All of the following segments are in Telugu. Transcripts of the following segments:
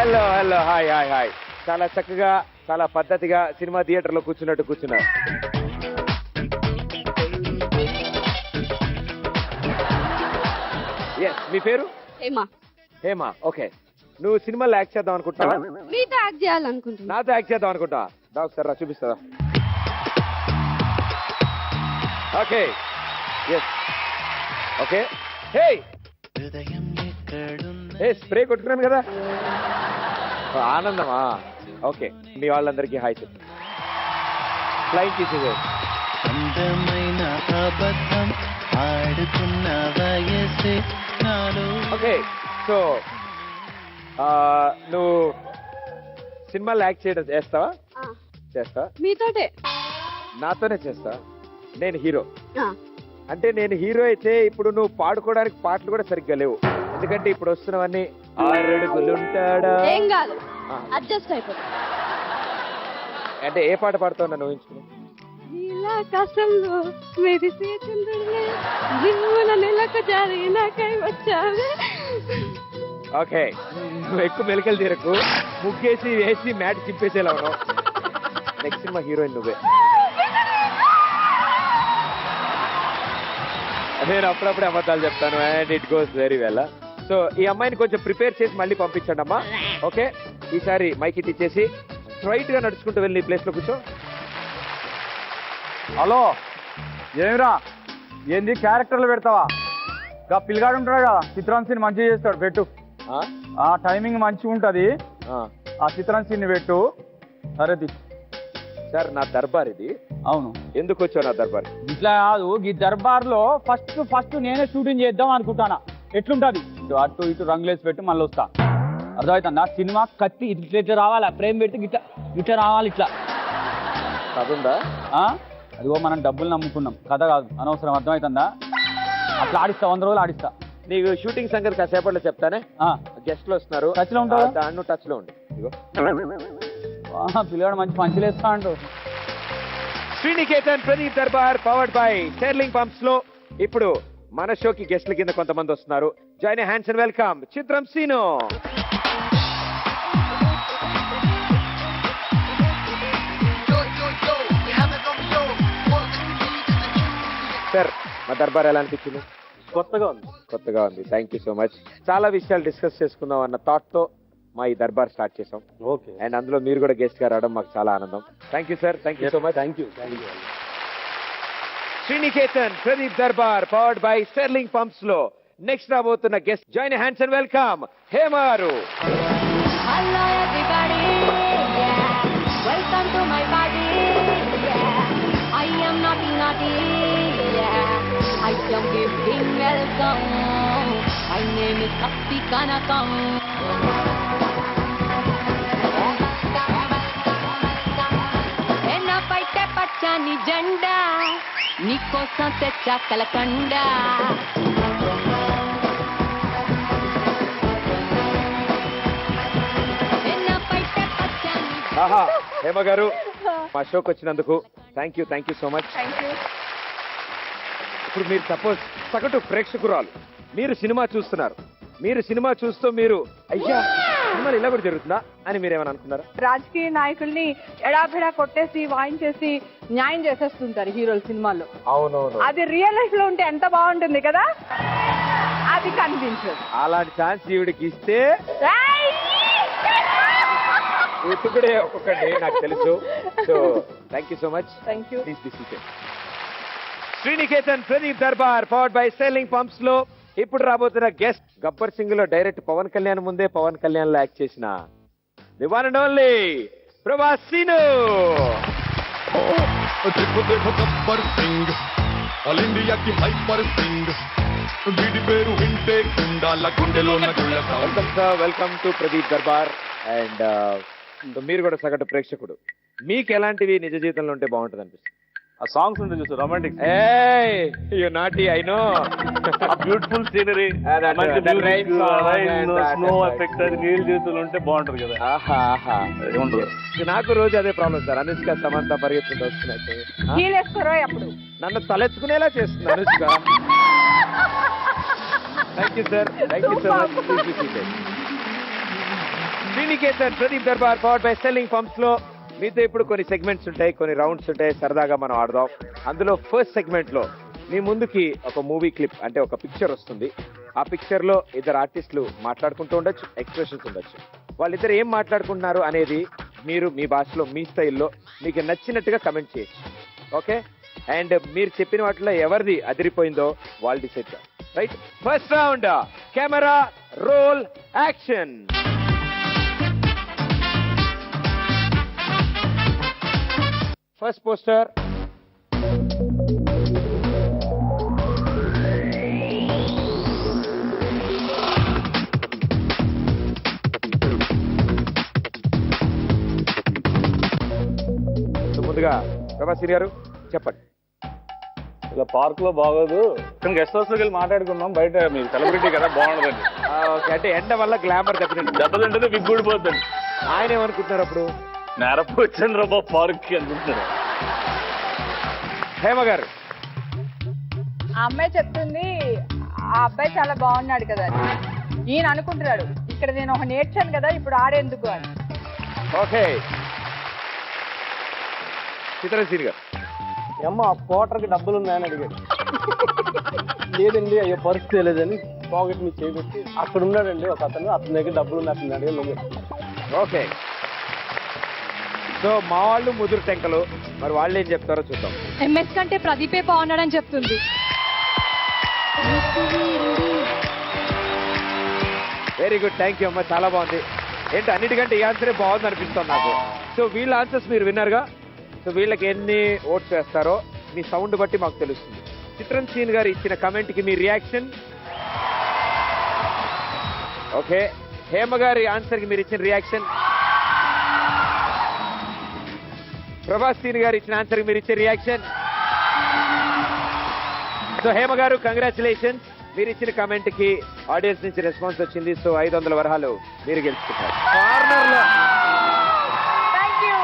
Hello hello hi hi hi. చాలా చక్కగా చాలా పద్ధతిగా సినిమా థియేటర్ లో కూర్చున్నట్టు కూర్చున్నారు. ఎస్, మీ పేరు? ఏమా హేమా. ఓకే, నువ్వు సినిమాలో యాక్ట్ చేద్దాం అనుకుంటున్నావా? మీతో యాక్ట్ చేయాలనుకుంటున్నా. నాతో యాక్ట్ చేద్దాం అనుకుంటా. దా ఒకసారి రా, చూపిస్తా. Okay, yes, okay. హే ఏ స్ప్రే కొట్టుకున్నాను కదా, ఆనందమా? ఓకే, మీ వాళ్ళందరికీ హాయ్ చెప్పు. Flying kisses. అందమైన అబద్ధం ఆడుతున్న వయసే నాలో. ఓకే, సో నువ్వు సినిమాలో యాక్ట్ చేయడం చేస్తావా? చేస్తావా? మీతోటే. నాతోనే చేస్తా. నేను హీరో. ఆ, అంటే నేను హీరో అయితే ఇప్పుడు నువ్వు పాడుకోవడానికి పాటలు కూడా సరిగ్గా లేవు, ఎందుకంటే ఇప్పుడు వస్తున్నవన్నీ ఆరడుగులుంటాడా. ఏం కాదు, ఆ. అడ్జస్ట్ అయిపోతుంది. అంటే ఏ పాట పాడుతావు నన్ను ఊహించుకుని? నీలాకాశంలో మెరిసే చంద్రుడినే జిల్లున నెలకు జరిగినాకై వచ్చావే. ఓకే, నువ్వు ఎక్కువ మెలికలు తీరకు, ముగ్గేసి వేసి మ్యాట్ చింపేసేలా ఉన్నావు. నెక్స్ట్ సినిమా హీరోయిన్ నువ్వే. నేను అప్పుడప్పుడు అబద్ధాలు చెప్తాను and it goes very well. So ఈ అమ్మాయిని కొంచెం ప్రిపేర్ చేసి మళ్ళీ పంపించండి అమ్మా. ఓకే, ఈసారి మైక్ ఇచ్చేసి స్ట్రైట్ గా నడుచుకుంటూ వెళ్ళి ప్లేస్ లో కూర్చో. హలో, ఏమిరా ఏంది క్యారెక్టర్లు పెడతావా? గా పిల్లగాడు ఉంటాడు కదా, చిత్రం సీన్ మంచిగా చేస్తాడు, పెట్టు. ఆ టైమింగ్ మంచిగా ఉంటది, ఆ చిత్రం సీన్ పెట్టు. సరేది సార్, నా దర్బార్ ఇది. అవును, ఎందుకు వచ్చావు నా దర్బార్? ఇట్లా కాదు, ఈ దర్బార్ లో ఫస్ట్ నేనే షూటింగ్ చేద్దాం అనుకుంటానా. ఎట్లుంటది? అటు ఇటు రంగులేసి పెట్టి మళ్ళీ వస్తా. అర్థమవుతుందా? సినిమా కత్తి ఇట్లా రావాలి, ఫ్రేమ్ పెట్టి ఇట్లా ఇట్లా రావాలి, ఇట్లా. చదువుందా? అదిగో మనం డబ్బులు నమ్ముకున్నాం, కథ కాదు, అనవసరం. అర్థమవుతుందా? అట్లా ఆడిస్తా, 100 రోజులు ఆడిస్తా. నీకు షూటింగ్ సంగతి కాసేపట్లో చెప్తానే. గెస్ట్లు వస్తున్నారు, టచ్ లో ఉంటావా? దాన్ని టచ్ లో ఉండి. పిల్లగాడు మంచి పంచులేస్తా అంటూ. Sriniketan Pradeep Darbar powered by Sterling pumps లో ఇప్పుడు మన షోకి గెస్ట్ల కింద కొంతమంది వస్తున్నారు. జాయిన్ హ్యాండ్స్ అండ్ వెల్కమ్ చిత్రం సీను. సార్, మా దర్బార్ ఎలా అనిపించింది? కొత్తగా ఉంది. Thank you so much. చాలా విషయాలు డిస్కస్ చేసుకుందాం అన్న థాట్ తో మా ఈ దర్బార్ స్టార్ట్ చేసాం. ఓకే, అండ్ అందులో మీరు కూడా గెస్ట్ గా రావడం మాకు చాలా ఆనందం. Thank you sir, thank you so much. Thank you. Sriniketan Pradeep Darbar powered by Sterling pumps లో నెక్స్ట్ రాబోతున్న guest. Join hands and welcome హేమారు. Hello everybody, yeah. Welcome to my party, yeah. I am naughty, yeah. I am giving welcome. My name is Kappi Kanakam. Enna paite pachani janda, nikosam techa kalakanda. ఆహా, హేమ గారు మా షోకి వచ్చినందుకు థ్యాంక్ యూ సో మచ్. ఇప్పుడు మీరు సపోజ్ సగటు ప్రేక్షకురాలు, మీరు సినిమా చూస్తున్నారు, మీరు సినిమా చూస్తూ మీరు అయ్యా సినిమాలు ఇలా కూడా జరుగుతుందా అని మీరేమని అనుకున్నారా? రాజకీయ నాయకుల్ని ఎడాపెడా కొట్టేసి వాయించేసి న్యాయం చేసేస్తుంటారు హీరోలు సినిమాల్లో. అవునవును, అది రియల్ లైఫ్ లో ఉంటే ఎంత బాగుంటుంది కదా, అది కనిపించదు. అలాంటి ఛాన్స్ ఈవిడికి ఇస్తే ఇప్పుడే ఒక్కొక్కటి నాకు తెలుసు. So thank you so much. Thank you. Please be seated. Sriniketan Pradeep Darbar powered by Sterling pumps లో ఇప్పుడు రాబోతున్న గెస్ట్ గబ్బర్ సింగ్ లో డైరెక్ట్ పవన్ కళ్యాణ్ ముందే పవన్ కళ్యాణ్ లో యాక్ట్ చేసిన the one and only Prabhas scene. Gabbar Singh all ఇండియాకి హైపర్ సింగ్, వీడి పేరు వింటే గుండాల గుండెలో welcome sir, welcome to Pradeep Darbar. And మీరు కూడా సగటు ప్రేక్షకుడు, మీకు ఎలాంటివి నిజ జీవితంలో ఉంటే బాగుంటుంది అనిపిస్తుంది? ఆ సాంగ్స్ ఉంటుంది చూసు, romantic. You naughty, I know. Beautiful scenery, snow effect, అది నీళ్ళ జీవితంలో ఉంటే బాగుంటది కదా. నాకు రోజు అదే ప్రాబ్లం సార్. అనుష్క సమంత పరిగెత్తుకుంటూ వస్తున్నట్టు హీలేస్తారో అప్పుడు నన్ను తలెత్తుకునేలా చేస్తుంది Anushka. Thank you sir, thank you so much. Sriniketan Pradeep Darbar powered by selling pumps లో మీతో ఇప్పుడు కొన్ని సెగ్మెంట్స్ ఉంటాయి, కొన్ని రౌండ్స్ ఉంటాయి, సరదాగా మనం ఆడదాం. అందులో ఫస్ట్ సెగ్మెంట్ లో మీ ముందుకి ఒక మూవీ క్లిప్ అంటే ఒక పిక్చర్ వస్తుంది. ఆ పిక్చర్ లో ఇద్దరు ఆర్టిస్టులు మాట్లాడుకుంటూ ఉండొచ్చు, ఎక్స్ప్రెషన్స్ ఉండొచ్చు. వాళ్ళిద్దరు ఏం మాట్లాడుకుంటున్నారు అనేది మీరు మీ భాషలో మీ స్టైల్లో మీకు నచ్చినట్టుగా కమెంట్ చేయొచ్చు. ఓకే, అండ్ మీరు చెప్పిన వాటిలో ఎవరిది అదిరిపోయిందో వాళ్ళు డిసైడ్ చేస్తారు. Right, first round camera roll action. First poster. ముందుగా ప్రభాశ్రీ గారు చెప్పండి. ఇలా పార్క్ లో బాగోదు, కానీ గెస్ట్ హౌస్ లోకి వెళ్ళి మాట్లాడుకున్నాం. బయట మీరు సెలబ్రిటీ కదా, బాగుండదండి. ఓకే, అంటే ఎండ వల్ల గ్లామర్ దెబ్బతింటే విగ్ ఊడిపోతుంది. ఆయన ఏమనుకుంటున్నారు అప్పుడు? నేరపు వచ్చాను రాబా పార్క్ కి అనుకుంటున్నారు. హేమ గారు. ఆ అమ్మాయి చెప్తుంది ఆ అబ్బాయి చాలా బాగున్నాడు కదా అని. ఈయన అనుకుంటున్నాడు ఇక్కడ నేను ఒక నేర్చాను కదా, ఇప్పుడు ఆడేందుకు అని. ఓకే, చిత్రశ్రీ గారు. అమ్మ ఆ పోటర్కి డబ్బులు ఉన్నాయని అడిగాడు. లేదండి, అయ్యో పరిస్థితి లేదని పాకెట్ మీద చేపెట్టి అక్కడ ఉన్నాడండి ఒక అతను, అతని దగ్గర డబ్బులు ఉన్నాయి అడిగాడు. ఓకే, సో మా వాళ్ళు ముదురు టెంకలు, మరి వాళ్ళు ఏం చెప్తారో చూద్దాం. ఎంఎస్ కంటే ప్రదీపే బాగున్నాడని చెప్తుంది. వెరీ గుడ్, థ్యాంక్ యూ అమ్మా, చాలా బాగుంది. ఏంటి అన్నిటికంటే ఈ ఆన్సరే బాగుంది అనిపిస్తుంది నాకు. సో వీళ్ళ ఆన్సర్స్ మీరు విన్నారుగా. సో వీళ్ళకి ఎన్ని ఓట్స్ వేస్తారో మీ సౌండ్ బట్టి మాకు తెలుస్తుంది. చిత్రంసీన్ గారు ఇచ్చిన కమెంట్ కి మీ రియాక్షన్. ఓకే, హేమ గారి ఆన్సర్ కి మీరు ఇచ్చిన రియాక్షన్. ప్రభాస్ సీన్ గారు ఇచ్చిన ఆన్సర్ కి మీరు ఇచ్చే రియాక్షన్. సో హేమ గారు కంగ్రాచులేషన్స్, మీరు ఇచ్చిన కమెంట్ కి ఆడియన్స్ నుంచి రెస్పాన్స్ వచ్చింది. సో 500 వరహాలు మీరు గెలుచుకుంటారు. కార్నర్ లో థ్యాంక్ యూ.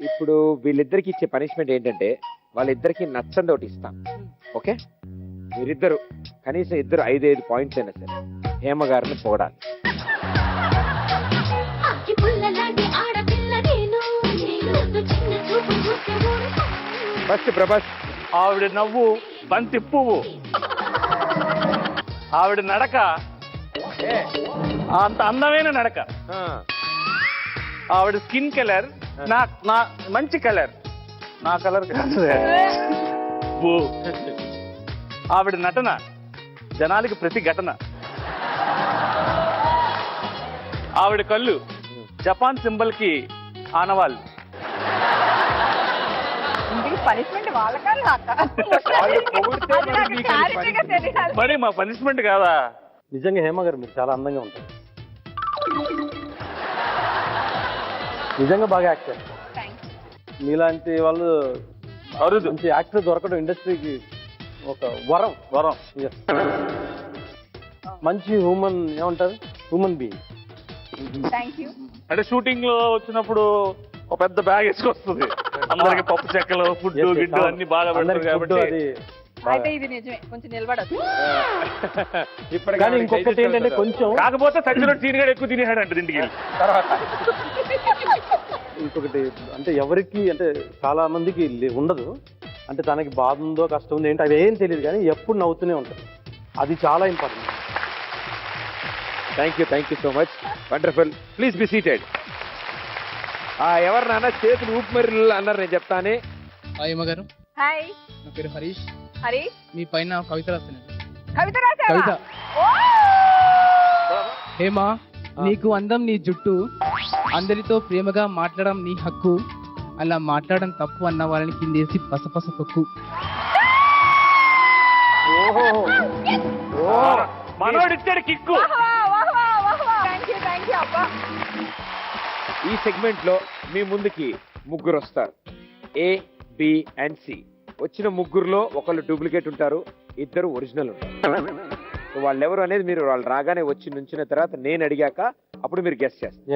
ఇప్పుడు వీళ్ళిద్దరికి ఇచ్చే పనిష్మెంట్ ఏంటంటే వాళ్ళిద్దరికి నచ్చంది ఒకటి ఇస్తాం. ఓకే, మీరిద్దరు కనీసం ఇద్దరు 5 పాయింట్స్ అయినా సరే హేమ గారిని పొగడాలి. ఫస్ట్ ప్రభాస్. ఆవిడ నవ్వు బంతి పువ్వు, ఆవిడ నడక అంత అందమైన నడక, ఆవిడ స్కిన్ కలర్ నా నా మంచి కలర్, నా కలర్ కాదు. ఆవిడ నటన జనాలకి ప్రతి ఘటన, ఆవిడ కళ్ళు జపాన్ సింబల్ కి ఆనవాళ్ళు. పనిష్మెంట్ వాళ్ళకన్నా మరి మా పనిష్మెంట్ కాదా? నిజంగా హేమ గారు మీరు చాలా అందంగా ఉంటారు, నిజంగా బాగా యాక్ట్ చేస్తారు. మీలాంటి వాళ్ళు అరుదు, మంచి యాక్టర్ దొరకడం ఇండస్ట్రీకి ఒక వరం. వరం, మంచి హ్యూమన్ ఏమంటారు, హ్యూమన్ బీయింగ్. Thank you. అంటే షూటింగ్ లో వచ్చినప్పుడు ఒక పెద్ద బ్యాగ్ వేసుకొస్తుంది, అందరికి పప్పు చెక్కలు ఫుడ్ గిడ్డు అన్ని బాగా పెడతారు కాబట్టి. అయితే ఇది నిజమే, కొంచెం నిలబడదు. కానీ ఇంకొకటి ఏంటంటే కొంచెం, కాకపోతే సచ్చిలో సీనియర్ ఎక్కువ తినేసాడు అంటే ఇంటికి తర్వాత. ఇంకొకటి అంటే ఎవరికి అంటే చాలా మందికి ఉండదు, అంటే తనకి బాధ ఉందో కష్టం ఉందో ఏంటి అవి ఏం తెలియదు, కానీ ఎప్పుడు నవ్వుతూనే ఉంటుంది. అది చాలా important. Thank you so much, wonderful. Please be seated. ఎవరు నాన్న చేతులు ఊపి మరి అన్నారు, నేను చెప్తానే. హాయ్ అమ్మ గారు, హాయ్, నా పేరు హరీష్. హరీష్, మీ పైన కవిత రాస్తున్నాను. కవిత రాసావా? కవిత. ఓ! హేమా, నీకు అందం నీ జుట్టు, అందరితో ప్రేమగా మాట్లాడడం నీ హక్కు, అలా మాట్లాడడం తప్పు అన్న వాళ్ళని కిందేసి పసపస తొక్కు. మనోడు ఇచ్చాడు కిక్కు. థ్యాంక్ యూ అబ్బా. ఈ సెగ్మెంట్ లో మీ ముందుకి ముగ్గురు వస్తారు, A, B and C. వచ్చిన ముగ్గురులో ఒకళ్ళు డూప్లికేట్ ఉంటారు, ఇద్దరు ఒరిజినల్ ఉంటారు. సో వాళ్ళు ఎవరు అనేది మీరు వాళ్ళు రాగానే వచ్చి నుంచిన తర్వాత నేను అడిగాక అప్పుడు మీరు గెస్ట్ చేస్తారు.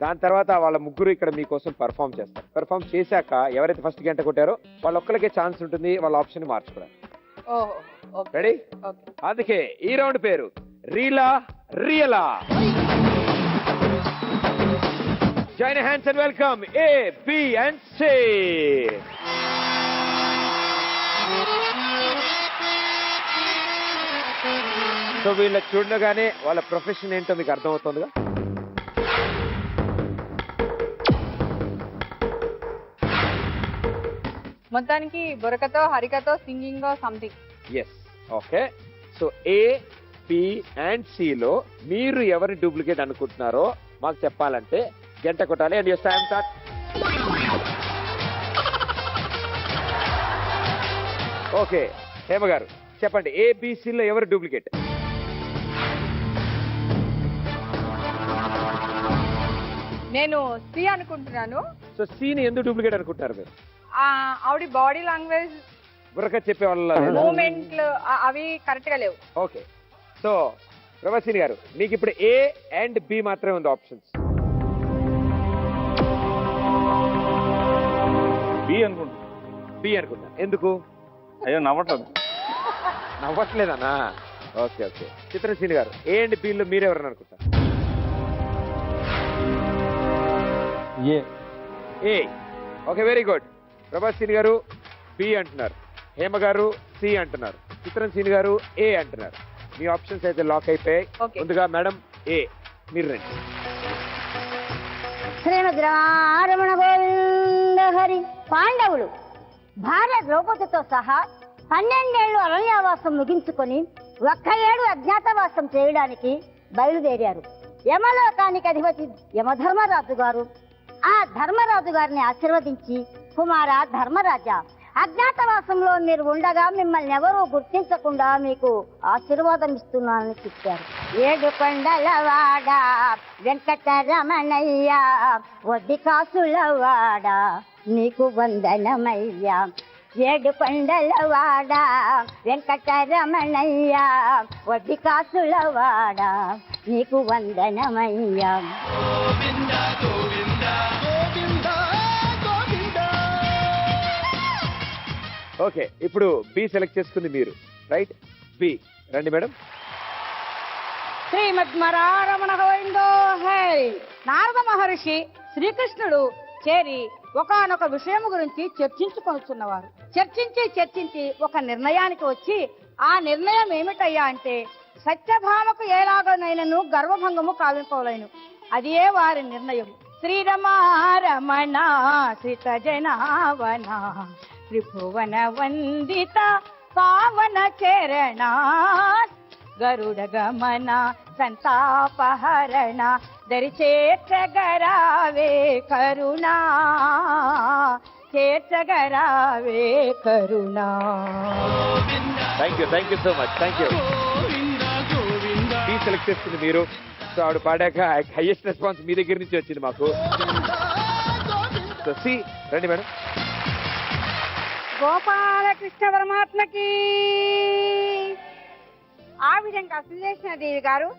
దాని తర్వాత వాళ్ళ ముగ్గురు ఇక్కడ మీకోసం పర్ఫామ్ చేస్తారు. పర్ఫామ్ చేశాక ఎవరైతే ఫస్ట్ గంట కొట్టారో వాళ్ళ ఒక్కరికే ఛాన్స్ ఉంటుంది వాళ్ళ ఆప్షన్ మార్చుకోవడానికి. ఓహో ఓకే రెడీ? ఓకే అందుకే ఈ రౌండ్ పేరు రీలా రియలా. Join hands and welcome A, B and C. So వీళ్ళ చూడగానే వాళ్ళ ప్రొఫెషన్ ఏంటో మీకు అర్థమవుతుందిగా. మొత్తానికి బురకతో హరికతో singing something. Yes, okay. So A, B and C లో మీరు ఎవరి డూప్లికేట్ అనుకుంటున్నారో మాకు చెప్పాలంటే గంట కొట్టాలి. And your time start. Okay Hema garu చెప్పండి, ఏబిసి లో ఎవరు డూప్లికేట్? నేను సి అనుకుంటున్నాను. సో సీని ఎందుకు డూప్లికేట్ అనుకుంటున్నారు మీరు? ఆవిడ బాడీ లాంగ్వేజ్ బుర్రక చెప్పే వాళ్ళ మూమెంట్లు అవి కరెక్ట్ గా లేవు. ఓకే, సో ప్రభాసిని గారు మీకు ఇప్పుడు ఏ అండ్ బి మాత్రమే ఉంది ఆప్షన్స్. బి అనుకుంటా. బి అనుకుంటా, ఎందుకు? అయ్యో నవ్వట్లేదు. నవ్వట్లేదన్నా? Okay okay. చిత్రసీని గారు ఏ అండ్ బి లో మీరెవరని అనుకుంటారు? A. A. Okay, very good. Prabhasini garu B అంటున్నారు, హేమ గారు సి అంటున్నారు, చిత్రసీని గారు ఏ అంటున్నారు. మీ ఆప్షన్స్ అయితే లాక్ అయిపోయాయి. Okay. ముందుగా మేడం ఏ, మీరు రండి. శ్రీమద్రమణ గోవింద హరి. పాండవులు భార్య ద్రౌపదితో సహా 12 ఏళ్లు అరణ్యవాసం ముగించుకొని 1 ఏడు అజ్ఞాతవాసం చేయడానికి బయలుదేరారు. యమలోకానికి అధిపతి యమధర్మరాజు గారు ఆ ధర్మరాజు గారిని ఆశీర్వదించి, కుమారా ధర్మరాజా, అజ్ఞాతవాసంలో మీరు ఉండగా మిమ్మల్ని ఎవరూ గుర్తించకుండా మీకు ఆశీర్వాదం ఇస్తున్నానని చెప్పారు. 7 కొండలవాడ వెంకటరమణయ్య, వడ్డీ కాసులవాడ నీకు వందనమయ్యా. 7 కొండలవాడ వెంకటరమణయ్య, వడ్డీ కాసులవాడ నీకు వందనమయ్యా. ఓకే, ఇప్పుడు బి సెలెక్ట్ చేసుకుంది మీరు, రైట్? బి రండి మేడం. శ్రీమద్మరారమణ గోవిందో హరి. నారద మహర్షి శ్రీకృష్ణుడు చేరి ఒకానొక విషయం గురించి చర్చించుకొనుచున్నవారు. చర్చించి ఒక నిర్ణయానికి వచ్చి, ఆ నిర్ణయం ఏమిటయ్యా అంటే, సత్యభామకు ఎలాగనైనను గర్వభంగము కావింపవలేను. అదే వారి నిర్ణయం. శ్రీరమారమణ శ్రీత జనావన త్రిభువన వందిత పావన చరణ గరుడ గమన సంతాపహరణ దరి చేర్చగరావే కరుణా, చేర్చగరావే కరుణా. Thank you so much, thank you. B select చేసుకుంది మీరు. సో ఆవిడ పాడాక హైయెస్ట్ రెస్పాన్స్ మీ దగ్గర నుంచి వచ్చింది మాకు. సో సి రండి మేడం. గోపాలకృష్ణ పరమాత్మకి. ఆ విధంగా సుదర్శనదేవి గారు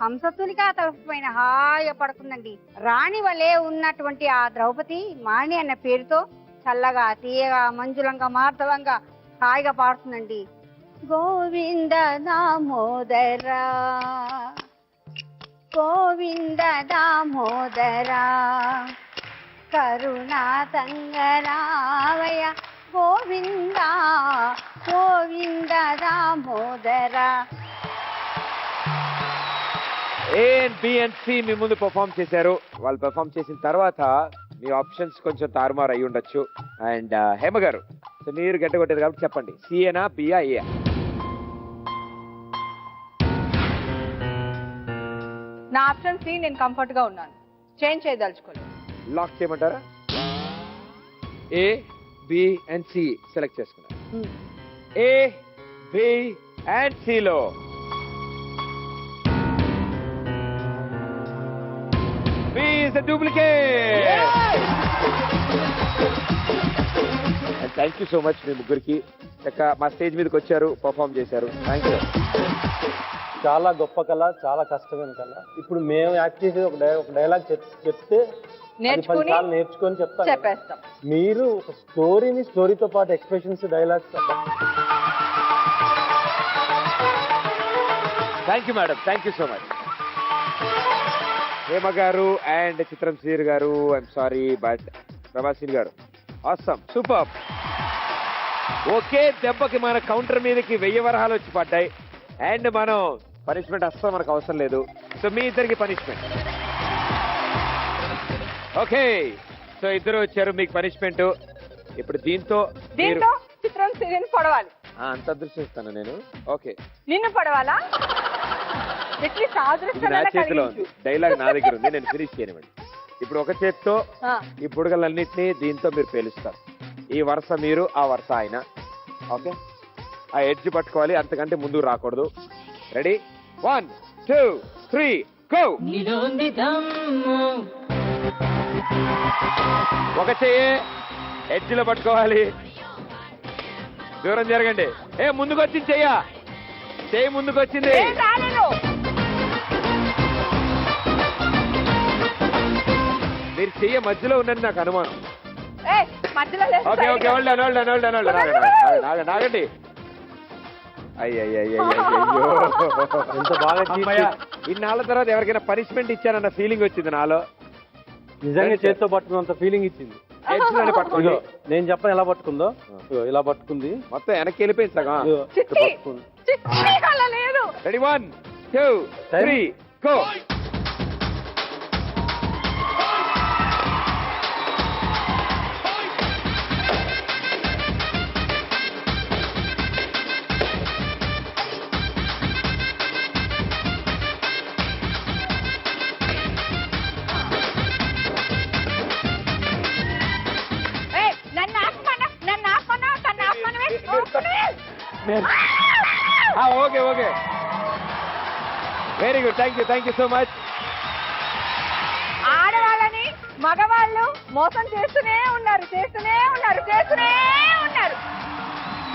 హంసతులిగా తలసిపోయిన హాయిగా పడుతుందండి. రాణి వలె ఉన్నటువంటి ఆ ద్రౌపది మాణి అన్న పేరుతో చల్లగా తీయగా మంజులంగా మార్దవంగా హాయిగా పాడుతుందండి. గోవింద దామోదర గోవింద దామోదర కరుణా తంగరావయ Govinda Govinda Damodara. A and B and C మీ ముందు పర్ఫామ్ చేశారు. వాళ్ళు పర్ఫామ్ చేసిన తర్వాత మీ ఆప్షన్స్ కొంచెం తారుమారు అయి ఉండొచ్చు. అండ్ హేమ గారు, సో మీరు గట్టగొట్టారు కాబట్టి చెప్పండి, సిఏనా బియా ఏ? నా ఆప్షన్ సి. నేను కంఫర్ట్ గా ఉన్నాను, చేంజ్ చేయదలుచుకోలేదు. లాక్ చేయమంటారా? A, B and C select చేసుకున్నారు. ఏ, బి అండ్ సి లో B is the duplicate. And thank you so much మీ ముగ్గురికి. చక్కగా మా స్టేజ్ మీదకి వచ్చారు, పర్ఫామ్ చేశారు. Thank you. చాలా గొప్ప కళ, చాలా కష్టమైన కళ. ఇప్పుడు మేము యాక్ట్ చేసేది ఒక డైలాగ్ చెప్తే నేర్చుకుని నేర్చుకొని చెప్తాను, చెప్పేస్తాం. మీరు ఒక స్టోరీతో పాటు expressions, dialogues thank you madam, thank you so much. Hema గారు అండ్ చిత్రం శ్రీర్ గారు, ఐఎమ్ సారీ బట్ ప్రభాసిని గారు ఆసమ్, సూపర్. ఒకే దెబ్బకి మన కౌంటర్ మీదకి 1000 వరహాలు వచ్చి పడ్డాయి. అండ్ మనం పనిష్మెంట్ అస్సలు మనకు అవసరం లేదు. సో మీ ఇద్దరికి పనిష్మెంట్. ఓకే, సో ఇద్దరు వచ్చారు, మీకు పనిష్మెంట్. ఇప్పుడు దీంతో చిత్రం సిరిని పడవాలి. అంత అదృష్టం ఇస్తాను నేను. ఓకే, నిన్ను పడవాలా? నా చేతిలో ఉంది, డైలాగ్ నా దగ్గర ఉంది, నేను ఫినిష్ చేయనివ్వండి. ఇప్పుడు ఒక చేత్తో ఈ బుడగలన్నింటినీ దీంతో మీరు పేలుస్తారు. ఈ వరుస మీరు, ఆ వరుస ఆయన. ఓకే, ఆ ఎడ్జ్ పట్టుకోవాలి, అంతకంటే ముందుకు రాకూడదు. Ready, 1 2 3 go. ఒక చెయ్యి ఎడ్జ్ లో పట్టుకోవాలి, దూరం జరగండి. ముందుకు వచ్చింది చెయ్య, చెయ్యి ముందుకు వచ్చింది. మీరు చెయ్య మధ్యలో ఉండండి, నాకు అనుమానం. ఓకే ఓకే, నాగండి. అయ్యో, ఎంత బాగా ఇన్నాళ్ళ తర్వాత ఎవరికైనా పనిష్మెంట్ ఇచ్చానన్న ఫీలింగ్ వచ్చింది నాలో. నిజంగా చేతితో పట్టుకున్నంత ఫీలింగ్ ఇచ్చింది. పట్టుకోండి, నేను చెప్పను ఎలా పట్టుకుందో. ఇలా పట్టుకుంది, మొత్తం వెనక్కి వెళ్ళిపోయింది సగం. Ready, 1 2 3 go. Okay okay, very good, thank you so much. ఆడవాళ్ళని మగవాళ్ళు మోసం చేస్తూనే ఉన్నారు.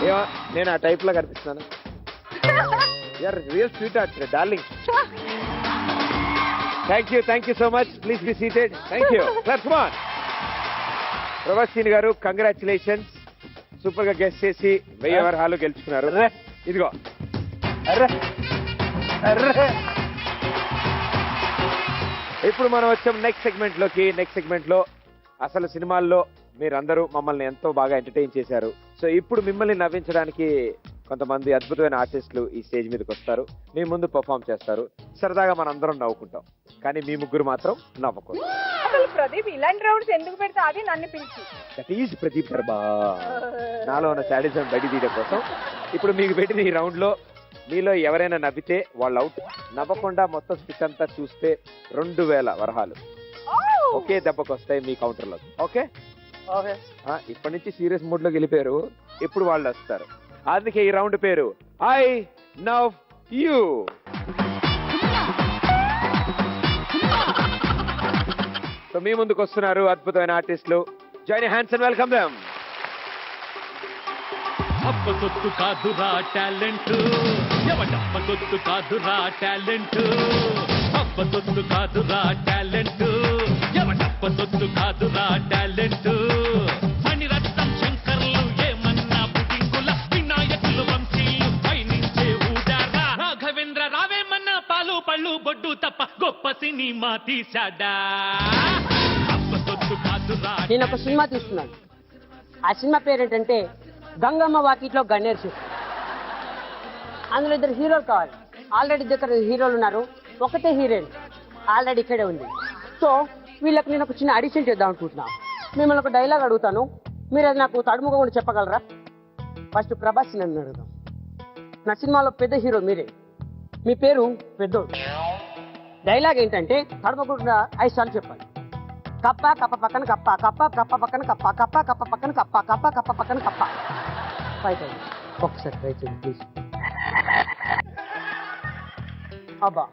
ఏమో నేను ఆ టైప్ లో కనిపిస్తున్నాను. Real sweet heart darling. Thank you so much. Please be seated. Thank you. Prabhasini garu, congratulations. Super గా గెస్ట్ చేసి 1000 వరహాలు గెలుచుకున్నారు. ఇదిగో. ఇప్పుడు మనం వచ్చాం నెక్స్ట్ సెగ్మెంట్ లోకి. నెక్స్ట్ సెగ్మెంట్ లో అసలు సినిమాల్లో మీరందరూ మమ్మల్ని ఎంతో బాగా ఎంటర్టైన్ చేశారు. సో ఇప్పుడు మిమ్మల్ని నవ్వించడానికి కొంతమంది అద్భుతమైన ఆర్టిస్టులు ఈ స్టేజ్ మీదకి వస్తారు, మీ ముందు పర్ఫామ్ చేస్తారు. సరదాగా మనందరం నవ్వుకుంటాం, కానీ మీ ముగ్గురు మాత్రం నవ్వకూడదు. అసలు ప్రదీప్ ఇలాంటి రౌండ్స్ ఎందుకు పెడతా? అది నన్ను పిలిచి. దట్ ఈజ్ ప్రదీప్ దర్బా. నాలో ఉన్న శాడిజం బయట తీయడం కోసం ఇప్పుడు మీకు పెట్టిన ఈ రౌండ్ లో మీలో ఎవరైనా నవ్వితే వాళ్ళు అవుట్. నవ్వకుండా మొత్తం స్పిచ్ అంతా చూస్తే 2000 వరహాలు ఒకే దెబ్బకు వస్తాయి మీ కౌంటర్ లో. ఓకే, ఇప్పటి నుంచి సీరియస్ మూడ్ లోకి వెళ్ళిపోయారు, ఇప్పుడు వాళ్ళు వస్తారు. అందుకే ఈ రౌండ్ పేరు ఐ నవ్ యూ. సో మీ ముందుకు వస్తున్నారు అద్భుతమైన ఆర్టిస్టులు. Join hands and welcome them. అప్ప సొత్తు కాదురా టాలెంట్, ఎవడప్ప సొత్తు కాదురా టాలెంట్, అప్ప సొత్తు కాదురా టాలెంట్, ఎవడప్ప సొత్తు కాదురా టాలెంట్. మణిరత్నం శంకర్లు ఏమన్నా పుడింగుల, వినాయకులు వంశీలు పైనుంచే ఊడారా. రాఘవేంద్ర రావేమన్నా పాలు పళ్ళు బొడ్డు తప్ప గొప్ప సినిమా తీశాడా. అప్ప సొత్తు కాదురా. నేను ఒక సినిమా తీస్తున్నాను. ఆ సినిమా పేరు ఏంటంటే గంగమ్మ వాకిట్లో గన్నేరు చెట్టు. అందులో 2 హీరోలు కావాలి. ఆల్రెడీ దగ్గర హీరోలు ఉన్నారు, ఒకటే హీరోయిన్ ఆల్రెడీ ఇక్కడే ఉంది. సో వీళ్ళకి నేను ఒక చిన్న అడిషన్ చేద్దాం అనుకుంటున్నాను. మిమ్మల్ని ఒక డైలాగ్ అడుగుతాను, మీరు అది నాకు తడుముగా కూడా చెప్పగలరా? ఫస్ట్ ప్రభాస్ నన్ను అడుగుదాం. నా సినిమాలో పెద్ద హీరో మీరే, మీ పేరు పెద్దోడు. డైలాగ్ ఏంటంటే తడుముకుండా 5 సార్లు చెప్పాలి. కప్ప కప్ప పక్కన కప్ప, కప్ప కప్ప పక్కన కప్ప, కప్ప కప్ప పక్కన కప్ప, కప్ప కప్ప పక్కన కప్ప. ఒకసారి ట్రై చేయండి ప్లీజ్. అబ్బా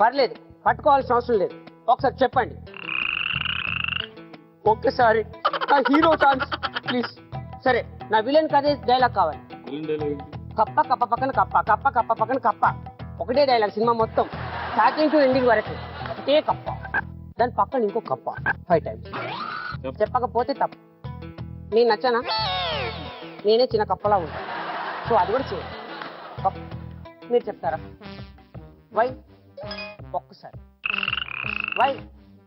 పర్లేదు, పట్టుకోవాల్సిన అవసరం లేదు, ఒకసారి చెప్పండి. ఒక్కసారి నా హీరో ఛాన్స్ ప్లీజ్. సరే, నా విలన్ కదే డైలాగ్ కావాలి. కప్ప కప్ప పక్కన కప్ప, కప్ప కప్ప పక్కన కప్ప. ఒకటే డైలాగ్ సినిమా మొత్తం స్టార్టింగ్ టు ఎండింగ్ వరకు ఒకటే కప్ప, దాని పక్కన ఇంకో కప్ప 5 టైమ్స్. చెప్పకపోతే తప్పు. నేను నచ్చనా? నేనే చిన్న కప్పలా ఉంటాను. సో అది కూడా చేయండి. మీరు చెప్తారా? వై? ఒక్కసారి వై?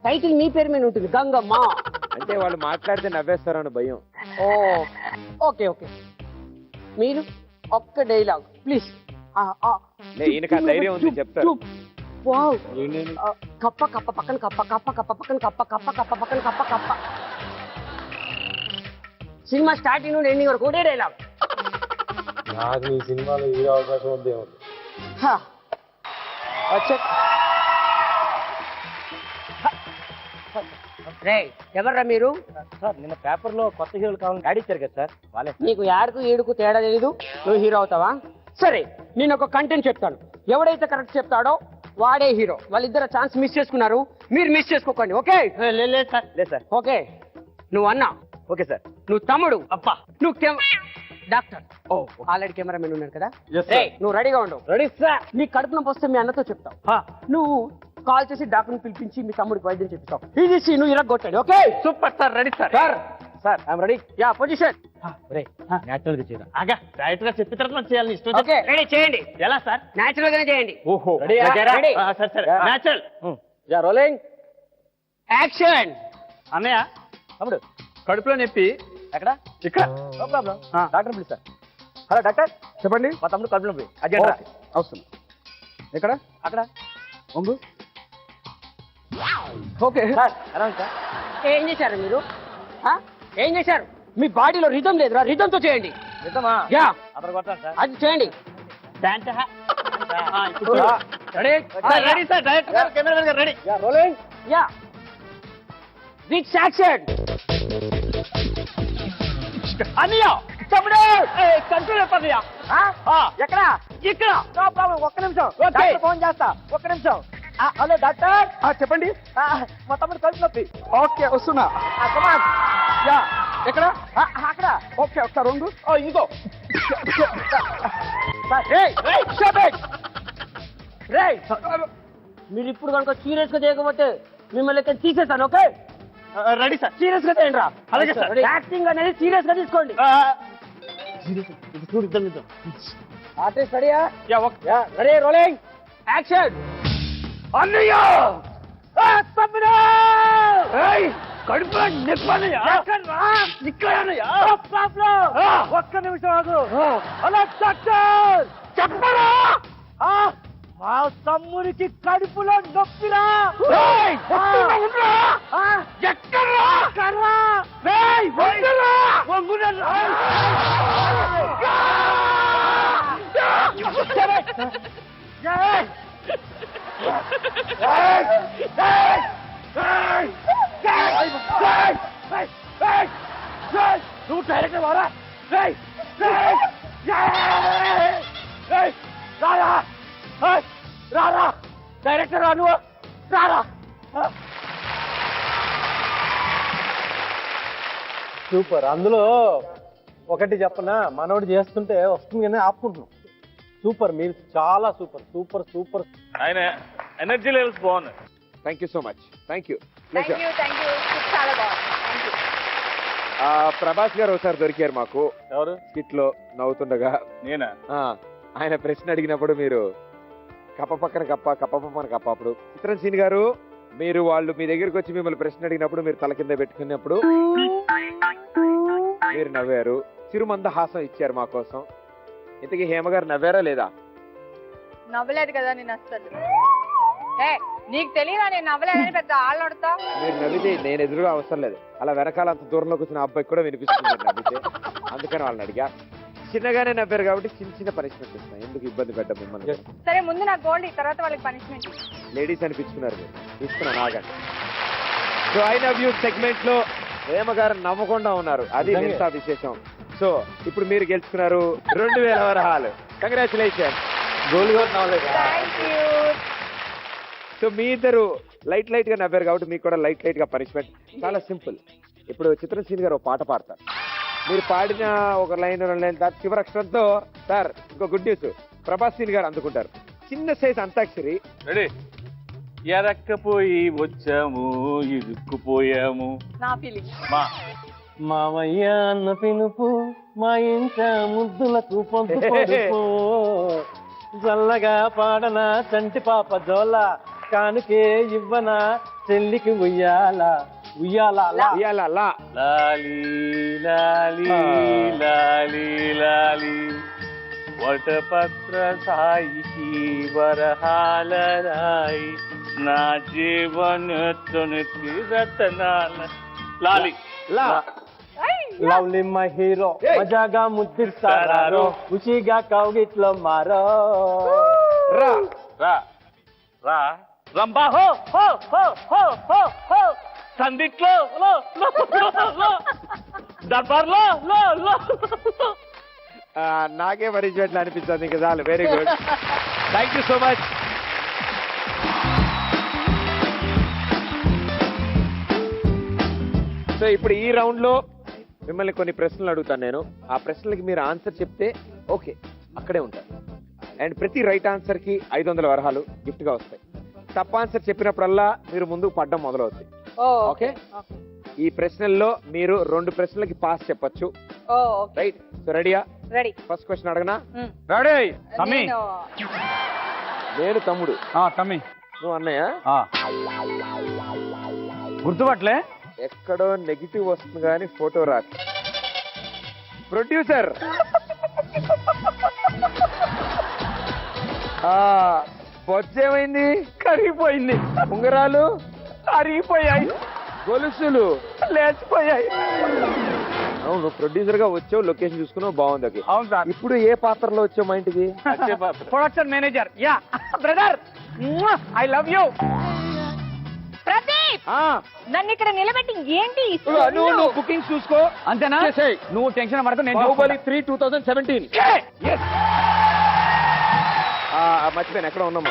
టైటిల్ మీ పేరు మీద ఉంటుంది, గంగమ్మ. అంటే వాళ్ళు మాట్లాడితే నవ్వేస్తారని భయం. ఓ ఓకే ఓకే, మీరు ఒక్క డైలాగ్ ప్లీజ్. ఈయనకు ఆ ధైర్యం ఉంది, చెప్తారు. వావ్, కప్ప కప్ప పక్కన కప్ప, కప్ప కప్ప పక్కన కప్ప, కప్ప కప్ప పక్కన కప్ప, కప్ప. సినిమా స్టార్టింగ్ నుండి ఎండింగ్ వరకు ఒకటే డైలాగ్. నాకు ఈ సినిమాలో ఏ అవకాశం వద్దేమో. రే ఎవర్రా మీరు? సార్ నిన్న పేపర్లో కొత్త హీరోలు కావాలని యాడ్ ఇచ్చారు కదా సార్, వాళ్ళే. నీకు యాడకు ఏడుకు తేడా తెలీదు, నువ్వు హీరో అవుతావా? సరే, నేను ఒక కంటెంట్ చెప్తాను, ఎవడైతే కరెక్ట్ చెప్తాడో వాడే హీరో. వాళ్ళిద్దరు ఛాన్స్ మిస్ చేసుకున్నారు, మీరు మిస్ చేసుకోకండి. ఓకే? లేదు సార్, లేదు సార్. ఓకే, నువ్వు అన్న. Okay sir. నువ్వు తమ్ముడు. అప్పా. నువ్వు డాక్టర్. ఓ ఆల్రెడీ కెమెరామెన్ ఉన్నారు కదా. Yes, sir. నువ్వు రెడీగా ఉండు. Ready sir. నీ కడుపు నొప్పి వస్తే మీ అన్నతో చెప్తావు, నువ్వు కాల్ చేసి డాక్టర్ని పిలిపించి మీ తమ్ముడికి వైద్యం చెప్తావు. ఇది సీను ఇరగొట్టాడు. ఓకే? Super sir, ready sir. Sir sir I'm ready. Yeah position. Natural గా చేయాలి. ఆగా డైరెక్ట్ గా చెప్పిన తర్వాత చేయాలి. ఇష్టం. ఓకే రెడీ చేయండి. ఎలా సార్? న్యాచురల్ గానే చేయండి. ఓహో రెడీ? సరే సరే, న్యాచురల్. Yeah rolling action. అన్నయ్య తమ్ముడు కడుపులో నొప్పి ఎక్కడ? ఇక్కడ. No problem. డాక్టర్ పిలుస్తా. హలో డాక్టర్, చెప్పండి. మా తమ్ముడు కడుపులో నొప్పి అర్జెంట్. అవసరం ఎక్కడ? అక్కడ ఒంగు. Okay sir. Around sir. ఏం చేశారు మీరు? ఏం చేశారు? మీ బాడీలో రిథం లేదురా, రిథంతో చేయండి. నిజమా? యా అతను కొట్టాను సార్. అది చేయండి. Ready ready sir. డైరెక్టర్ గారు, కెమెరామెన్ గారు ready. Yeah rolling. Yeah which action. అన్నయ్య తమ్ముడు కంట్రోల్ చెప్పన్నయ్య. ఎక్కడ? ఇక్కడ. నో ప్రాబ్లం, ఒక్క నిమిషం. డాక్టర్ ఫోన్ చేస్తా, ఒక్క నిమిషం. Hello doctor. చెప్పండి. మా తమ్ముడు కడుపు నొప్పి. ఓకే వస్తున్నా. కమాన్. యా ఎక్కడ? అక్కడ. ఓకే ఒకసారి ఉండు. ఇదిగో. మీరు ఇప్పుడు కనుక సీరియస్ గా చేయకపోతే మిమ్మల్ని ఇక్కడ తీసేస్తాను. ఓకే? Ready sir. సీరియస్ గా చేయండి రా. అలాగే సార్. యాక్టింగ్ అనేది సీరియస్ గా తీసుకోండి. చూద్దాం చూద్దాం. ఆర్టిస్ట్ రెడీయా? Yeah okay. Ready rolling action. అన్నయ్య తమ్ముడు కడుపులో నిప్పన్నయ్య. ఇక్కడ అన్నయ్య. ఒక్క నిమిషం ఆగు. హలో డాక్టర్, చెప్పరా? మా తమ్ముడికి కడుపులో నొప్పిరా. ఎక్కడ్రా? నువ్వు డైరెక్టర్ వారా? రారా రారా, డైరెక్టర్ రా నువ్వు, రారా. సూపర్. అందులో ఒకటి చెప్పనా, మనోడు చేస్తుంటే వస్తుంది కానీ ఆపుకుంటున్నాం. సూపర్, మీరు చాలా సూపర్ సూపర్ సూపర్. ఆయన ఎనర్జీ లెవెల్స్ బాగున్నాయి. Thank you so much. Thank you. చాలా బాగుంది. ప్రభాస్ గారు ఒకసారి దొరికారు మాకు. ఎవరు? స్కిట్ లో నవ్వుతుండగా. నేనా? ఆయన ప్రశ్న అడిగినప్పుడు మీరు కప్ప పక్కన కప్ప, కప్ప పక్కన కప్ప. అప్పుడు చిత్రంసీని గారు, మీరు వాళ్ళు మీ దగ్గరికి వచ్చి మిమ్మల్ని ప్రశ్న అడిగినప్పుడు మీరు తల కింద పెట్టుకున్నప్పుడు మీరు నవ్వారు, చిరుమందహాసం ఇచ్చారు మా కోసం. ఇంతకీ హేమ గారు నవ్వారా లేదా? నవ్వలేదు కదా నేను అస్సలు. నీకు తెలియదా నేను నవ్వలేదని పెద్ద ఆళ్ళొడతా. మీరు నవ్వితే నేను ఎదురుగా అవసరం లేదు, అలా వెనకాల అంత దూరంలో కూర్చున్న అబ్బాయికి కూడా వినిపిస్తుంది మీరు నవ్వితే. అందుకని వాళ్ళని అడిగా. చిన్నగానే నవ్వారు కాబట్టి చిన్న చిన్న పనిష్మెంట్ ఇస్తున్నాయి, ఎందుకు ఇబ్బంది పెట్ట మిమ్మల్ని. సరే ముందు నాకు గోల్డ్, తర్వాత వాళ్ళకి పనిష్మెంట్. లేడీస్ అనిపించుకున్నారు మీరు, ఇస్తున్నాను ఆగండి. So I love you segment లో హేమ గారు నవ్వకుండా ఉన్నారు, అది మిగతా విశేషం. సో ఇప్పుడు మీరు గెలుచుకున్నారు 2000 వరహాలు. కంగ్రాచులేషన్. గోల్డ్ కూడా నవ్వలేదు. సో మీ ఇద్దరు లైట్ లైట్ గా నవ్వారు కాబట్టి మీకు కూడా లైట్ లైట్ గా పనిష్మెంట్. చాలా సింపుల్. ఇప్పుడు చిత్రంసీని గారు ఒక పాట పాడతారు, మీరు పాడిన ఒక లైన్ 2 లైన్ చివరి అక్షరంతో సార్ ఇంకో గుడ్ న్యూస్, ప్రభాస్ సీన్ గారు అందుకుంటారు. చిన్న సైజ్ అంతాక్షరి. రెడీ? ఎరక్కపోయి వచ్చాము, ఇరుక్కుపోయాము. నా ఫీలింగ్. మామయ్య అన్న పిలుపు, మా ఇంట ముద్దులకు పొందు పొడుపు. చల్లగా పాడనా చంటి పాప జోల కానుకే ఇవ్వనా చెల్లికి ఉయ్యాల ఉయ్యాల ఉయ్యాల లాలి లాలి లాలి లాలి వటపత్ర సాయికి వరహాల రాయి నా జీవన తునికి రతనాల లాలి లవ్లీ మై హీరో మజాగా ముద్దిస్తారో ఖుషిగా కౌగిట్లో మారో రా రా రా రంబా హో హో హో హో హో హో సందిట్లో లో లో లో దర్బార్లో లో లో నాకే మరించినట్లు అనిపిస్తుంది ఇంకా చాలు. Very good, thank you so much. So ఇప్పుడు ఈ రౌండ్ లో మిమ్మల్ని కొన్ని ప్రశ్నలు అడుగుతాను నేను. ఆ ప్రశ్నలకి మీరు ఆన్సర్ చెప్తే ఓకే, అక్కడే ఉంటారు. అండ్ ప్రతి రైట్ ఆన్సర్ కి 500 వరహాలు గిఫ్ట్ గా వస్తాయి. తప్ప ఆన్సర్ చెప్పినప్పుడల్లా మీరు ముందుకు పడ్డం మొదలవుతుంది. ఓకే, ఈ ప్రశ్నల్లో మీరు 2 ప్రశ్నలకి పాస్ చెప్పొచ్చు. రైట్, సో రెడీయా? రెడీ. ఫస్ట్ క్వశ్చన్ అడగనా? రెడీ. తమ్మి నేను తమ్ముడు, తమ్మి నువ్వు అన్నయ్య. గుర్తుపట్లే. ఎక్కడో నెగిటివ్ వస్తుంది కానీ ఫోటో రాదు. ప్రొడ్యూసర్ బొచ్చేమైంది? కరిగిపోయింది. ఉంగరాలు కరిగిపోయాయి. గొలుసులు లేచిపోయాయి. అవును, ప్రొడ్యూసర్ గా వచ్చావు, లొకేషన్ చూసుకున్నావు, బాగుంది. అది అవును సార్. ఇప్పుడు ఏ పాత్రలో వచ్చావు మా ఇంటికి? Production manager. Yeah brother, I love you. Pradeep, నన్ను ఇక్కడ నిలబెట్టి ఏంటి? నువ్వు బుకింగ్ చూసుకో. అంతేనా? నువ్వు టెన్షన్ పడకు, నేను బాహుబలి 3 2017. మర్చిపోయాను, ఎక్కడ ఉన్నాం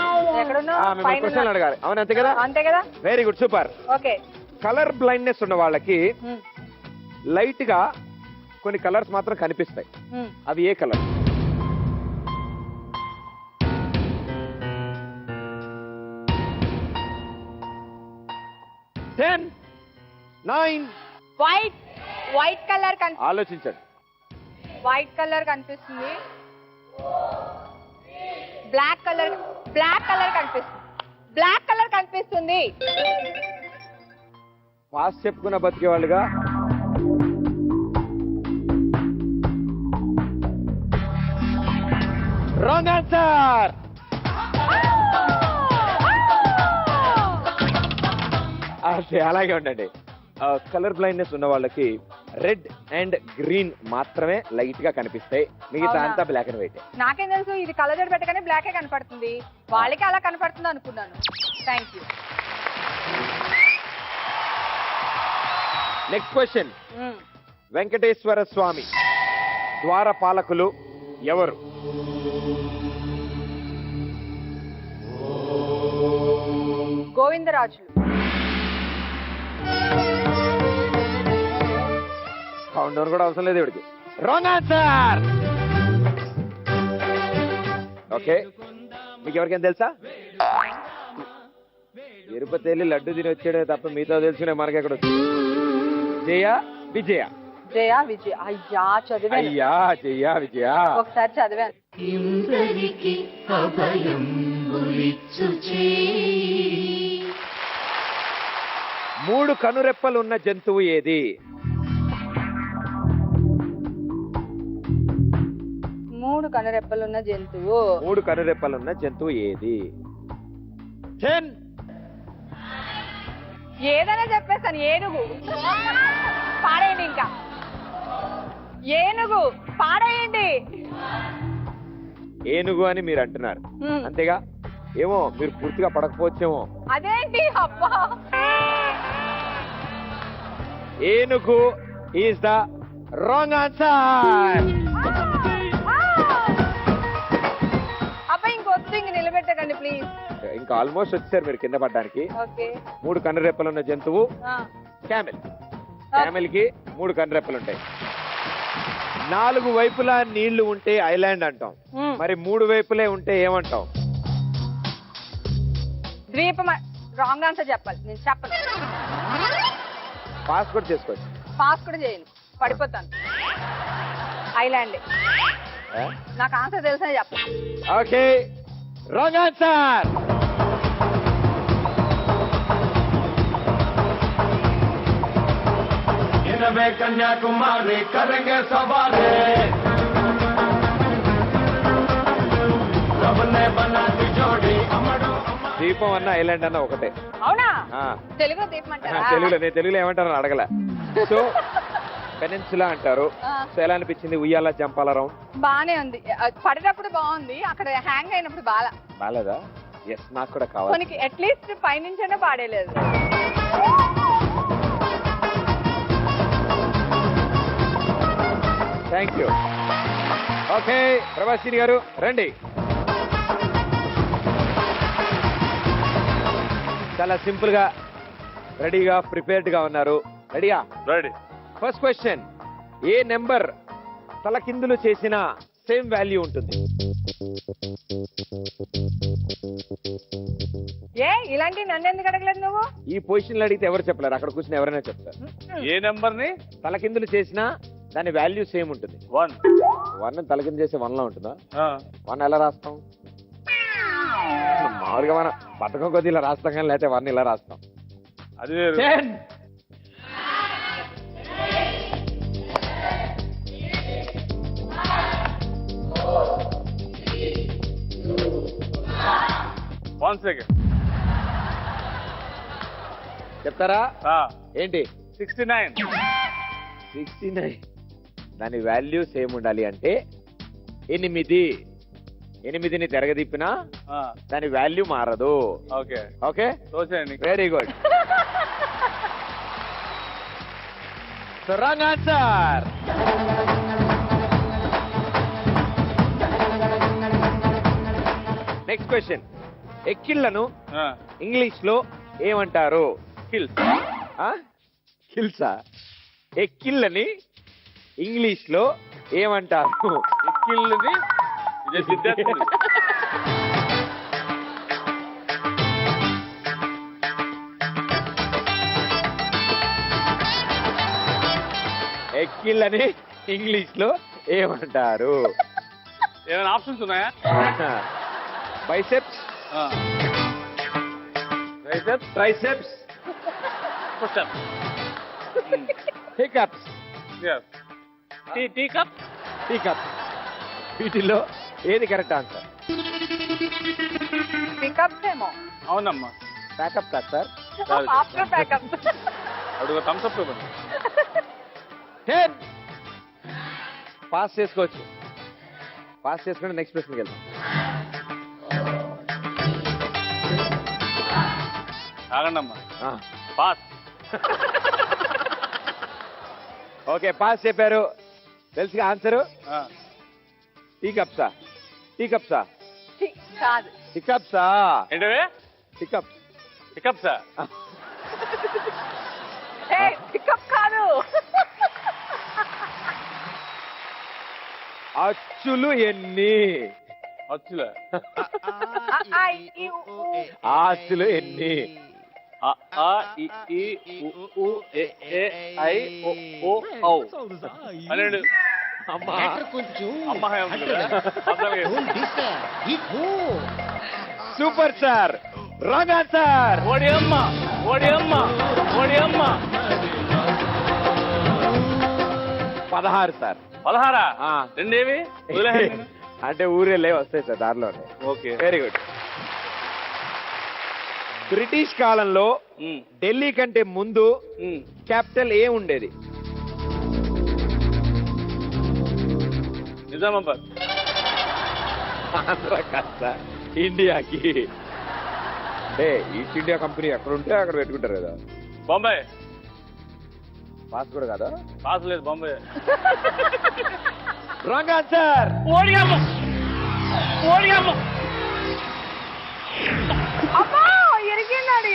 క్వశ్చన్ అడగాలి. అవును, అంతే కదా? అంతే కదా. Very good, super. Okay. Colour blindness ఉన్న వాళ్ళకి లైట్ గా కొన్ని కలర్స్ మాత్రం కనిపిస్తాయి. అవి ఏ కలర్? వైట్ కలర్ ఆలోచించండి. వైట్ కలర్ కనిపిస్తుంది. బ్లాక్ కలర్ కనిపిస్తుంది. బ్లాక్ కలర్ కనిపిస్తుంది. పాస్ చెప్పుకున్న బతికే వాళ్ళుగా రాంగ్ ఆన్సర్. అలాగే ఉండండి. కలర్ బ్లైండ్నెస్ ఉన్న వాళ్ళకి రెడ్ అండ్ గ్రీన్ మాత్రమే లైట్ గా కనిపిస్తాయి, మిగతా అంతా బ్లాక్ అండ్ వైట్. నాకేం తెలుసు, ఇది కలర్ పెట్టగానే బ్లాకే కనపడుతుంది. వాళ్ళకి అలా కనపడుతుంది అనుకున్నాను. Thank you. Next question. Venkateswara Swamy ద్వారపాలకులు ఎవరు? గోవిందరాజులు. కౌంటర్ కూడా అవసరం లేదు ఇవిడికి. Wrong answer. ఓకే, మీకు ఎవరికైనా తెలుసా? తిరుపతి వెళ్ళి లడ్డు తిని వచ్చాడే తప్ప మిగతా తెలుసుకునే మనకి ఎక్కడ వచ్చింది? జయ విజయ. జయ విజయ. అయ్యా చదివా. అయ్యా జయ విజయ. ఒకసారి చదివాను. 3 కనురెప్పలున్న జంతువు ఏది? 3 కనురెప్పలున్న జంతువు. 3 కనురెప్పలున్న జంతువు ఏది? 10. ఏదైనా చెప్పేస్తాను. ఏనుగు. పాడేయండి. ఇంకా ఏనుగు పాడేయండి. ఏనుగు అని మీరు అంటున్నారు అంతేగా? ఏమో మీరు పూర్తిగా పడకపోవచ్చేమో. అదేంటి అబ్బా? ఏనుగు ఈజ్ ద రాంగ్ ఆన్సర్. అబ్బా ఇంకొద్దు, ఇంక నిలబెట్టకండి ప్లీజ్. ఇంకా ఆల్మోస్ట్ వచ్చారు మీరు కింద పడ్డానికి. ఓకే. 3 కనురెప్పలున్న జంతువు క్యామెల్. క్యామెల్ కి 3 కనురెప్పలు ఉంటాయి. 4 వైపులా నీళ్లు ఉంటే ఐలాండ్ అంటాం. మరి 3 వైపులే ఉంటే ఏమంటాం? ద్వీపం. రాంగ్ ఆన్సర్ చెప్పాలి. నేను చెప్పను. పాస్ కూడా చేసుకోవచ్చు. పాస్ కూడా చేయను, పడిపోతాను. ఐలాండ్. నాకు ఆన్సర్ తెలుసా చెప్ప. Okay wrong answer. కన్యాకుమారి కరెంగే సవారే దీపం అన్న ఐలాండ్ అన్న ఒకటే. అవునా? ఆ. తెలుగులో దీపం అంటారా? నేను తెలుగులో ఏమంటారు అడగల. సో పెనిన్సులా అంటారు. సో ఎలా అనిపించింది ఉయ్యాల జంపాల రౌండ్? బానే ఉంది. పడేటప్పుడు బాగుంది, అక్కడ హ్యాంగ్ అయినప్పుడు బాలేదా? ఎస్ నాకు కూడా కావాలి. మనకి అట్లీస్ట్ పైనుంచైనా పాడేలేదు. Thank you. Okay Prabhasri garu రండి. చాలా సింపుల్ గా రెడీగా ప్రిపేర్డ్ గా ఉన్నారు. రెడీయా? రెడీ. ఫస్ట్ క్వశ్చన్, ఏ నెంబర్ తలకిందులు చేసిన సేమ్ వాల్యూ ఉంటుంది? ఇలాంటి నన్ను ఎందుకు అడగలేదు నువ్వు? ఈ పొజిషన్ లో అడిగితే ఎవరు చెప్పలేరు, అక్కడ కూర్చుని ఎవరైనా చెప్తారు. ఏ నెంబర్ ని తలకిందులు చేసినా దాని వాల్యూ సేమ్ ఉంటుంది. 1 1 తలకిందు చేస్తే 1 లా ఉంటుందా? 1 ఎలా రాస్తాం? మామూలుగా మనం పథకం కొద్ది ఇలా రాస్తాం కానీ లేకపోతే 1 ఇలా రాస్తాం. అది 10 1 సెకండ్ చెప్తారా? ఏంటి? 69 దాని వాల్యూ సేమ్ ఉండాలి అంటే 8ని తిరగదిప్పినా దాని వాల్యూ మారదు. ఓకే ఓకే చూసేయండి. Very good. So wrong answer. Next question, ఎక్కిళ్లను ఇంగ్లీష్ లో ఏమంటారు? హిల్స్. హిల్సా? ఎక్కిళ్ళని ఇంగ్లీష్ లో ఏమంటారు? ఎక్కిళ్ళని ఎక్కిళ్ళని ఇంగ్లీష్ లో ఏమంటారు? ఏమైనా ఆప్షన్స్ ఉన్నాయా? Biceps, triceps, pushups, hiccups, tea cup. వీటిలో ఏది కరెక్ట్ ఆన్సర్? పికప్స్ ఏమో. అవునమ్మా. ప్యాకప్ కాదు సార్. After packup. అడుగు థమ్స్ అప్ ఇవ్వండి. 10 పాస్ చేసుకోవచ్చు. పాస్ చేసుకుని నెక్స్ట్ ప్రశ్నకి వెళ్దాం. ఆగండమ్మా. పాస్. ఓకే పాస్ చెప్పారు. తెలుసుగా ఆన్సరు? టీ కప్సా? కాదు. హికప్సా? ఏంటవే? హికప్స్. హికప్సా? పికప్ కాదు. అచ్చులు ఎన్ని? అచ్చులే. ఆస్తులు ఎన్ని? పన్నెండు. Super sir. Wrong answer. ఓడి అమ్మ. 16 సార్. 16? రెండేవి అంటే ఊరే వస్తాయి సార్ దారిలోనే. Okay very good. బ్రిటిష్ కాలంలో ఢిల్లీ కంటే ముందు క్యాపిటల్ ఏ ఉండేది? నిజామాబాద్. ఆంధ్ర కాస్త ఇండియాకి. అంటే ఈస్ట్ ఇండియా కంపెనీ ఎక్కడ ఉంటే అక్కడ పెట్టుకుంటారు కదా. బాంబే. పాస్ కూడా కదా? పాస్ లేదు, బాంబే. Wrong answer. అమ్మా ఎరిగినాడు.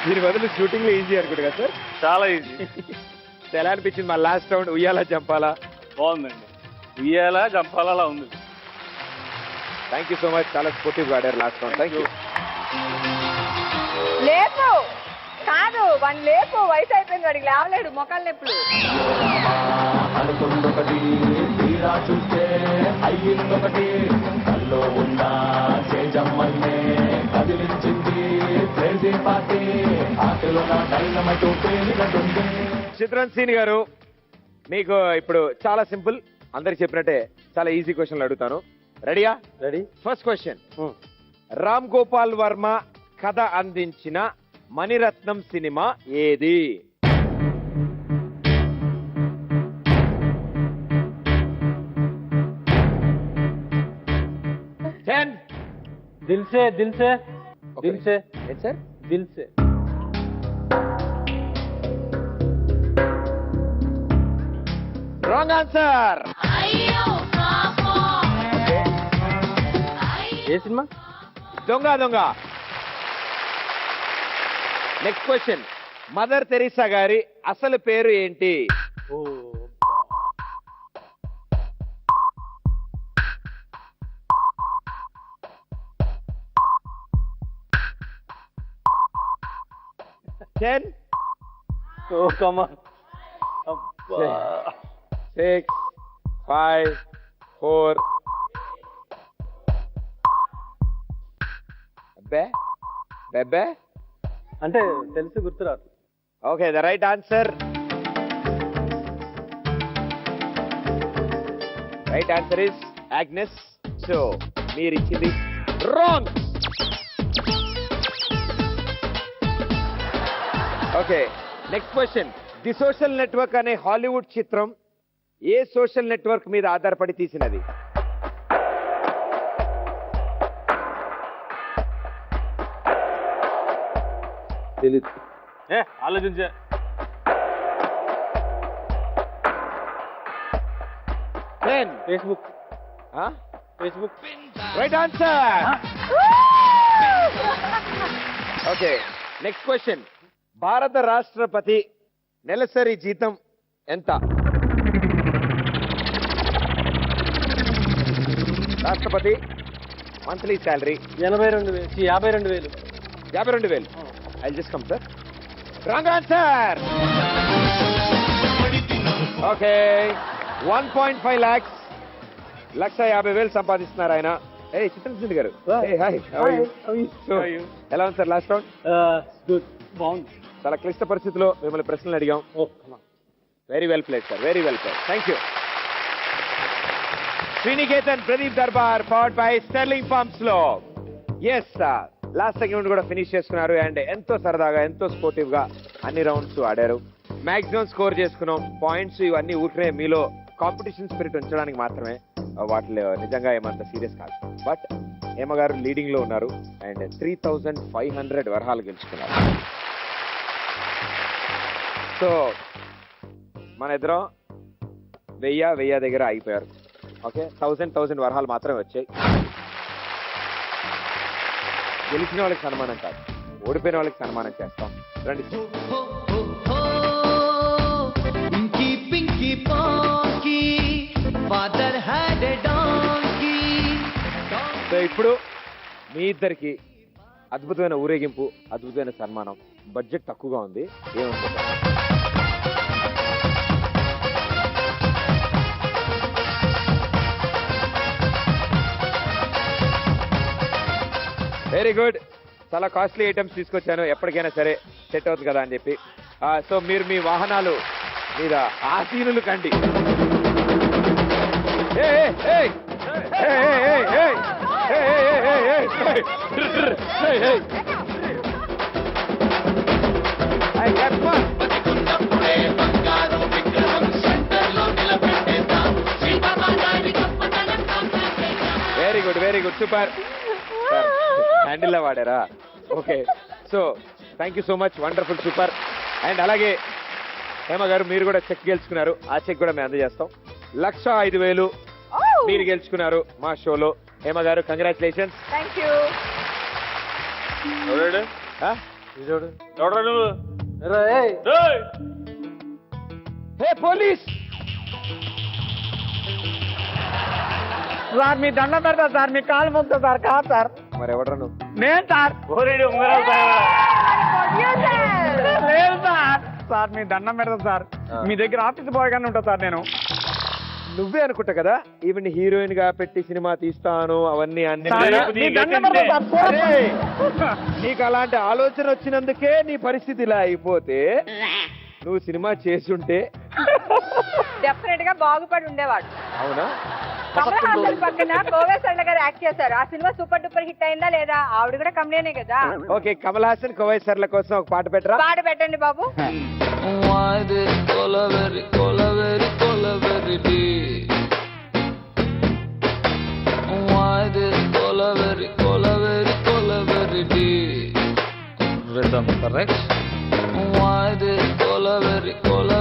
దీని బదులు షూటింగ్ లో ఈజీ అనుకుంటా కదా సార్? చాలా ఈజీ. ఎలా అనిపించింది మా లాస్ట్ రౌండ్? ఉయ్యాలా జంపాలా? బాగుందండి. ఉయ్యాలా జంపాలా ఉంది. Thank you so much. చాలా స్పోర్టివ్ గా ఆడారు లాస్ట్ రౌండ్. Thank you. లేపు కాదు వన్ లేపు, వయసు అయిపోయింది వాడికి, లేవలేడు మొక్కలు నొప్పులు. అనుకుందొకటి తీరా చూస్తే అయ్యిందొకటి, కల్లో ఉన్న చేజమ్మన్నే కదిలించింది క్రేజీ పార్టీ, ఆటలో నా డైనమైట్ పేలినట్టుంది. చిత్రంసీని గారు, మీకు ఇప్పుడు చాలా సింపుల్, అందరికి చెప్పినట్టే చాలా ఈజీ క్వశ్చన్లు అడుగుతాను. రెడీయా? Ready. First question, Ram Gopal Varma కథ అందించిన మణిరత్నం సినిమా ఏది? Dil Se Dil Se Dil Se sir Dil Se. Wrong answer. ఏ సినిమా? Donga Donga. Next question, mother Teresa గారి అసలు పేరు ఏంటి? ఓ Ten, ఓ కమాన్. 6, 5, 4. అబ్బే బెబ్బే అంటే తెలిసి గుర్తురాదు. Okay, the right answer. Right answer is Agnes. So మీరు ఇచ్చింది wrong. Okay, next question, the social network అనే హాలీవుడ్ చిత్రం ఏ సోషల్ నెట్వర్క్ మీద ఆధారపడి తీసినది? తెలీదు. ఆలోచించే. Facebook. Facebook. Right answer. Okay, next question, భారత రాష్ట్రపతి నెలసరి జీతం ఎంత? రాష్ట్రపతి monthly salary 52,000. 52,000. I just come sir. Wrong answer. Okay, 1.5 lakhs, 1,50,000 సంపాదిస్తున్నారు ఆయన. ఏ చిత్రంసింది గారు, హాయ్, ఎలా ఉంది సార్ లాస్ట్ రౌండ్? గుడ్, బాగుంది. చాలా క్లిష్ట పరిస్థితిలో మిమ్మల్ని ప్రశ్నలు అడిగాం. Very well played sir, very well played. Thank you. Sriniketan Pradeep Darbar powered by Sterling pumps లో ఎస్ లాస్ట్ సెకండ్ కూడా ఫినిష్ చేసుకున్నారు. అండ్ ఎంతో సరదాగా, ఎంతో స్పోర్టివ్ గా అన్ని రౌండ్స్ ఆడారు. మాక్సిమం స్కోర్ చేసుకున్నాం. పాయింట్స్ ఇవన్నీ ఊరికే మీలో కాంపిటీషన్ స్పిరిట్ ఉంచడానికి మాత్రమే, వాటిలో నిజంగా ఏమంత సీరియస్ కాదు. బట్ హేమ గారు లీడింగ్ లో ఉన్నారు అండ్ 3,500 వరహాలు గెలుచుకున్నారు. సో మన ఇద్దరం 1000 దగ్గర అయిపోయారు. ఓకే, 1000 వరహాలు మాత్రమే వచ్చాయి. గెలిచిన వాళ్ళకి సన్మానం కాదు, ఓడిపోయిన వాళ్ళకి సన్మానం చేస్తాం. రండి. సో ఇప్పుడు మీ ఇద్దరికి అద్భుతమైన ఊరేగింపు, అద్భుతమైన సన్మానం. బడ్జెట్ తక్కువగా ఉంది, ఏమనుకుంటారు? Very good. చాలా కాస్ట్లీ ఐటమ్స్ తీసుకొచ్చాను, ఎప్పటికైనా సరే సెట్ అవుతుంది కదా అని చెప్పి. సో మీరు మీ వాహనాలు మీద ఆసీనులు కండి. Very good, very good, super. Handle వాడారా? Okay, so thank you so much, wonderful, super. And అలాగే హేమ గారు మీరు కూడా చెక్ గెలుచుకున్నారు. ఆ చెక్ కూడా మేము అందజేస్తాం. 1,05,000 మీరు గెలుచుకున్నారు మా షోలో. హేమ గారు congratulations. Thank you. Hey police sir, మీ దండం పెడతా సార్, మీ కాలు మొక్తా సార్. కాదు సార్. మరి ఎవడరా నువ్వు? నేను సార్ ఓరేడు ఉంగరాలు లేదు సార్. సార్ మీ దండం పెడతాను సార్. మీ దగ్గర ఆఫీస్ బాయ్ గానే ఉంటా సార్ నేను. నువ్వే అనుకుంటా కదా ఈవెన్ హీరోయిన్ గా పెట్టి సినిమా తీస్తాను అవన్నీ అన్ని మీ దండం పెడతా సార్. అరే, నీకు అలాంటి ఆలోచన వచ్చినందుకే నీ పరిస్థితి ఇలా అయిపోతే నువ్వు సినిమా చేసుంటే డెఫినెట్ గా బాగుపడి ఉండేవాడు. అవునా? కమల్ హాసన్ పక్కన కోవే సరళ గారు యాక్ట్ చేశారు. ఆ సినిమా సూపర్ డూపర్ హిట్ అయిందా లేదా? ఆవిడ కూడా కమలేనే కదా. ఓకే, కమల్ హాసన్ కోవైసర్ల కోసం ఒక పాట పెట్టరా. పాట పెట్టండి బాబు. Why this Colaveri, Colaveri, Colaveri deep? Why this Colaveri, Colaveri, Colaveri deep? Rhythm correct? Why this Colaveri, Colaveri